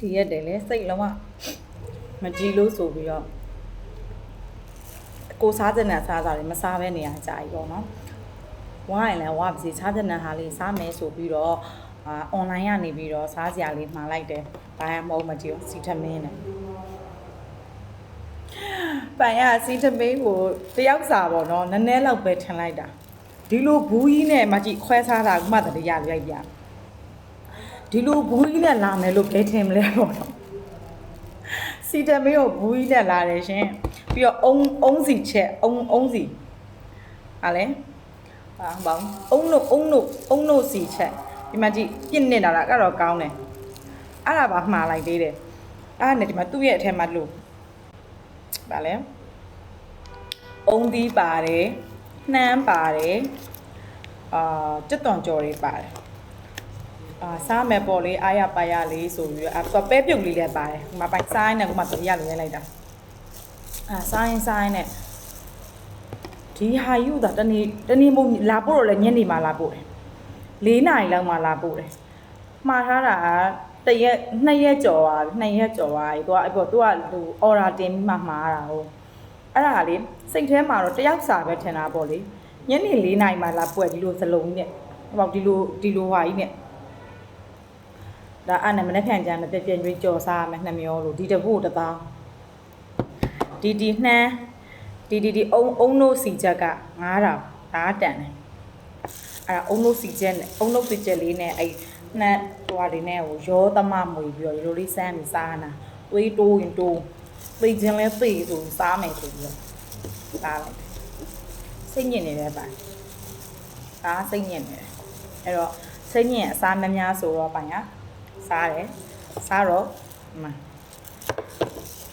ဒီရက်တယ်လေစိတ်လုံးဝမကြည်လို့ဆိုပြီးတော့ကိုစားတဲ့နဲ့စားစားတယ်မစားဘဲနေရကြပြီပေါ့နော်ဝိုင်းလည်းဝါပစီစားတဲ့နဲ့ဟာလေးစားမယ်ဆိုပြီးတော့အွန်လိုင်းကနေပြီးတော့စားစရာလေးမှာလိုက်တယ်ဘာမှမဟုတ်မကြည့်စီထမင်းနဲ့ပိုင်ရစီထမင်းကိုတယောက်စာပေါ့နော်နည်းနည်းလောက်ပဲထင်လိုက်တာဒီလိုဘူးကြီးနဲ့မကြည့်ခွဲစားတာကမှတည်းရရိုက်ပြဒီလိုဘူးကြီးနဲ့လာမယ်လို့ဘယ်ထင်မလဲပေါ့နော်စီတမင်းကိုဘူးကြီးနဲ့လာတယ်ရှင်ပြီးတော့အုံးစီချက်အုံးစီဟာလဲဘောင်းအုံးတို့စီချက်ဒီမှာကြည့်ပြစ်နေတာလားအဲ့တော့ကောင်းတယ်အဲ့ဒါပါမှားလိုက်သေးတယ်အဲ့ဒါနဲ့ဒီမှာသူ့ရဲ့အထက်မှာလို့ဗာလဲအုံးသီးပါတယ်နှမ်းပါတယ်ကျွတ်တွန်ကြော်လေးပါတယ်စားမယ်ပေါ့လေအားရပါရလေးဆိုပြီးတော့ပဲပြုတ်လေးလည်းပါတယ်ဒီမှာပိုင်စားရင်းနဲ့ကိုမှတရရလေးလိုက်တာစားရင်နဲ့ဒီဟာယူတာတနေ့မို့လာပို့တော့လည်းညနေမှလာပို့တယ်4 နာရီလောက်မှလာပို့တယ်မှားထားတာ2 ရက်ကျော်သွားပြီ2 ရက်ကျော်သွားပြီသူကလူအော်ဒါတင်ပြီးမှမှားတာဟုတ်အဲ့ဒါလေစိတ်ထဲမှာတော့တယောက်စာပဲထင်တာပေါ့လေညနေ4 နာရီမှလာပို့ဒီလိုစလုံးကြီးနဲ့ဟောဒီလိုဟာကြီးနဲ့ဒါအဲ့နဲ့မနေ့ဖြန်ကြမ်းနဲ့ပြန်ကျွေးကြော်စားမယ်2 မျောလို့ဒီတပုတ်1000ဒီနှမ်းဒီအုံတို့စီချက်က9000ဒါတန်တယ်အဲ့ဒါအုံတို့စီချက်နဲ့အုံတို့စီချက်လေးနဲ့အဲ့နှမ်းဟိုဟာတွေနဲ့ဟိုရောသမမွေပြီးတော့ဒီလိုလေးစမ်းပြီးစားနာသွေးတိုးရင်တိုးသိခြင်းလဲသိဆိုစားမယ်ဆိုပြီးတော့စားလိုက်စိတ်ညစ်နေတယ်ပါဒါစိတ်ညစ်နေတယ်အဲ့တော့စိတ်ညစ်အစားမများဆိုတော့ပိုင်ရစားတယ်စားတော့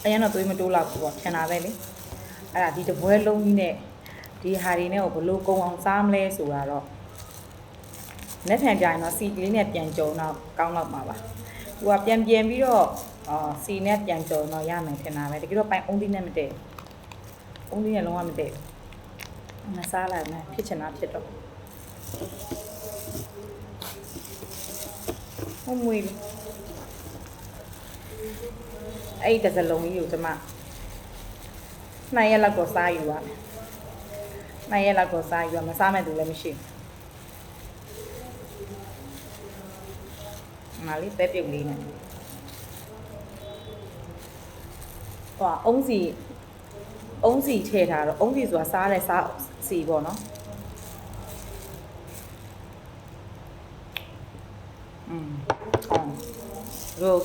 အရင်တော့သွေးမတိုးလောက်ဘူးပေါ့ထင်တာပဲလေအဲ့ဒါဒီတပွဲလုံးကြီးနဲ့ဒီဟာတွေနဲ့ကိုဘလို့ကုံအောင်စားမလဲဆိုတာတော့လက်ထန်ကြရင်တော့စီကလေးနဲ့ပြန်ကြုံတော့ကောင်းတော့မှာပါသူကပြန်ပြီးတော့စီနဲ့ပြန်ကြုံတော့ရမယ်ထင်တာပဲတကယ်တော့ပိုင်အုံးသီးနဲ့မတည့်အုံးသီးနဲ့လုံးဝမတည့်မစားလိုက်နဲ့ဖြစ်ချင်တာဖြစ်တော့ဟိုမွေးအဲ့ဒီတစ်စလုံးကြီးကိုကျမ2 ရက်လောက်တော့စားယူရမယ်2 ရက်လောက်တော့စားယူရမစားမဲ့သူလည်းမရှိဘူးငါလေးပဲပြုတ်လေးနဲ့ဟောအုံးစီထည့်ထားတော့အုံးစီဆိုတာစားလဲစားစီပေါ့နော်ဟုတ်